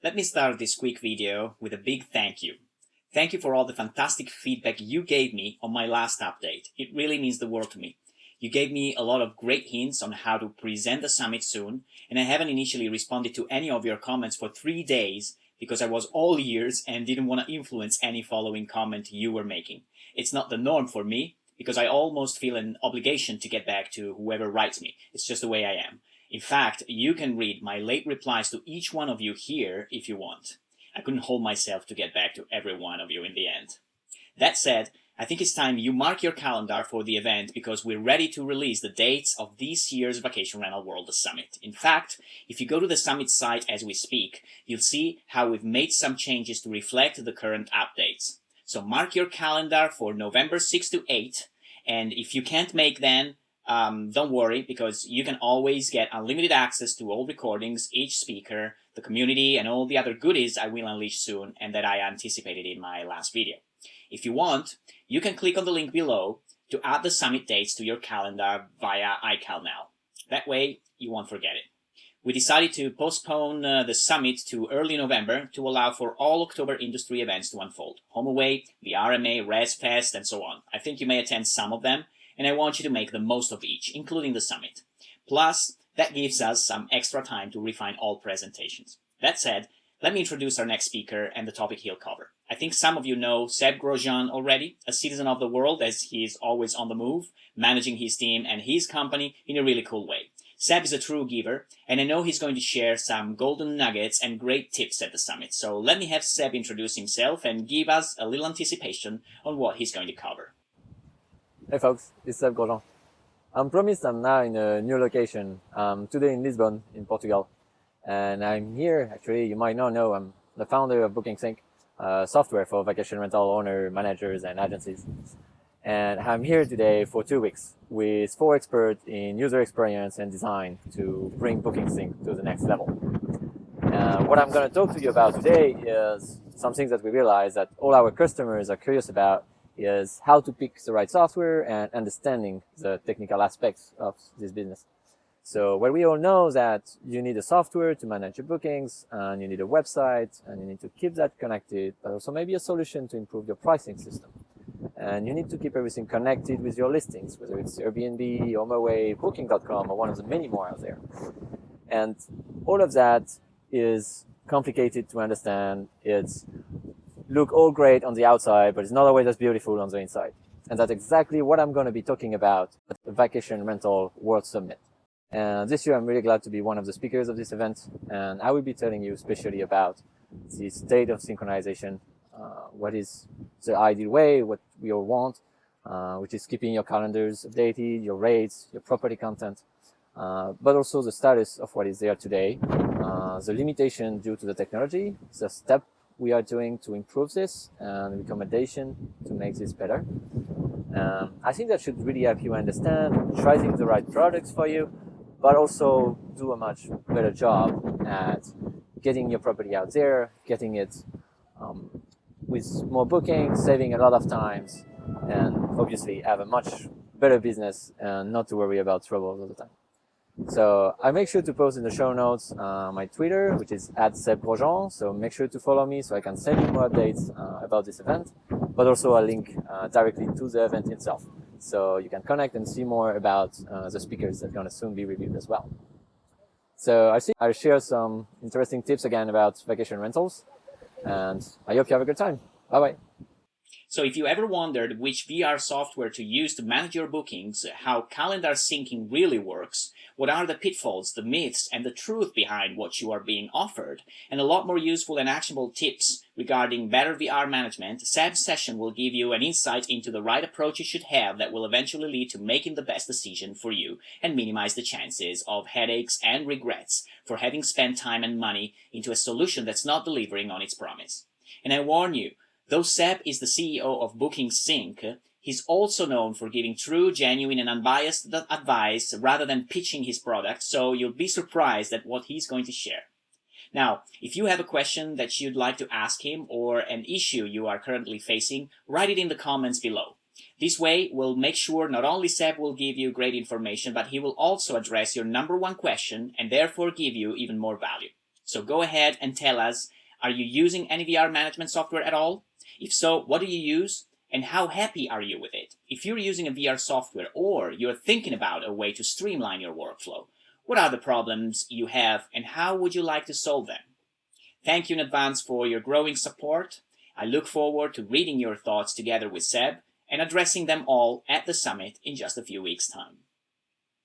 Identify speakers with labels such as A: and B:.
A: Let me start this quick video with a big thank you. Thank you for all the fantastic feedback you gave me on my last update. It really means the world to me. You gave me a lot of great hints on how to present the summit soon, and I haven't initially responded to any of your comments for 3 days because I was all ears and didn't want to influence any following comment you were making. It's not the norm for me because I almost feel an obligation to get back to whoever writes me. It's just the way I am. In fact, you can read my late replies to each one of you here if you want. I couldn't hold myself to get back to every one of you in the end. That said, I think it's time you mark your calendar for the event because we're ready to release the dates of this year's Vacation Rental World Summit. In fact, if you go to the summit site as we speak, you'll see how we've made some changes to reflect the current updates. So mark your calendar for November 6 to 8, and if you can't make then, don't worry, because you can always get unlimited access to all recordings, each speaker, the community, and all the other goodies I will unleash soon and that I anticipated in my last video. If you want, you can click on the link below to add the summit dates to your calendar via iCal now. That way, you won't forget it. We decided to postpone the summit to early November to allow for all October industry events to unfold. HomeAway, the RMA, ResFest, and so on. I think you may attend some of them, and I want you to make the most of each, including the summit. Plus, that gives us some extra time to refine all presentations. That said, let me introduce our next speaker and the topic he'll cover. I think some of you know Seb Grosjean already, a citizen of the world as he is always on the move, managing his team and his company in a really cool way. Seb is a true giver, and I know he's going to share some golden nuggets and great tips at the summit. So let me have Seb introduce himself and give us a little anticipation on what he's going to cover.
B: Hey folks, it's Seb Grosjean. I'm now in a new location, today in Lisbon, in Portugal. And I'm here, actually, you might not know, I'm the founder of BookingSync, software for vacation rental owner, managers, and agencies. And I'm here today for 2 weeks with 4 experts in user experience and design to bring BookingSync to the next level. What I'm going to talk to you about today is something that we realize that all our customers are curious about is how to pick the right software and understanding the technical aspects of this business. So what we all know is that you need a software to manage your bookings, and you need a website, and you need to keep that connected, but also maybe a solution to improve your pricing system. And you need to keep everything connected with your listings, whether it's Airbnb, HomeAway, Booking.com, or one of the many more out there. And all of that is complicated to understand. It's look all great on the outside, but it's not always as beautiful on the inside. And that's exactly what I'm going to be talking about at the Vacation Rental World Summit. And this year, I'm really glad to be one of the speakers of this event. And I will be telling you especially about the state of synchronization, what is the ideal way, what we all want, which is keeping your calendars updated, your rates, your property content, but also the status of what is there today, the limitation due to the technology, the step we are doing to improve this, and recommendation to make this better. I think that should really help you understand choosing the right products for you, but also do a much better job at getting your property out there, getting it with more bookings, saving a lot of times, and obviously have a much better business and not to worry about troubles all the time. So I make sure to post in the show notes my Twitter, which is @SebGrosjean. So make sure to follow me so I can send you more updates about this event, but also a link directly to the event itself. So you can connect and see more about the speakers that are going to soon be reviewed as well. So I'll share some interesting tips again about vacation rentals, and I hope you have a good time. Bye-bye.
A: So if you ever wondered which VR software to use to manage your bookings, how calendar syncing really works, what are the pitfalls, the myths, and the truth behind what you are being offered, and a lot more useful and actionable tips regarding better VR management, Seb's session will give you an insight into the right approach you should have that will eventually lead to making the best decision for you and minimize the chances of headaches and regrets for having spent time and money into a solution that's not delivering on its promise. And I warn you, though Seb is the CEO of BookingSync, he's also known for giving true, genuine, and unbiased advice rather than pitching his product, so you'll be surprised at what he's going to share. Now, if you have a question that you'd like to ask him or an issue you are currently facing, write it in the comments below. This way, we'll make sure not only Seb will give you great information, but he will also address your #1 question and therefore give you even more value. So go ahead and tell us, are you using any VR management software at all? If so, what do you use? And how happy are you with it? If you're using a VR software or you're thinking about a way to streamline your workflow, what are the problems you have and how would you like to solve them? Thank you in advance for your growing support. I look forward to reading your thoughts together with Seb and addressing them all at the summit in just a few weeks' time.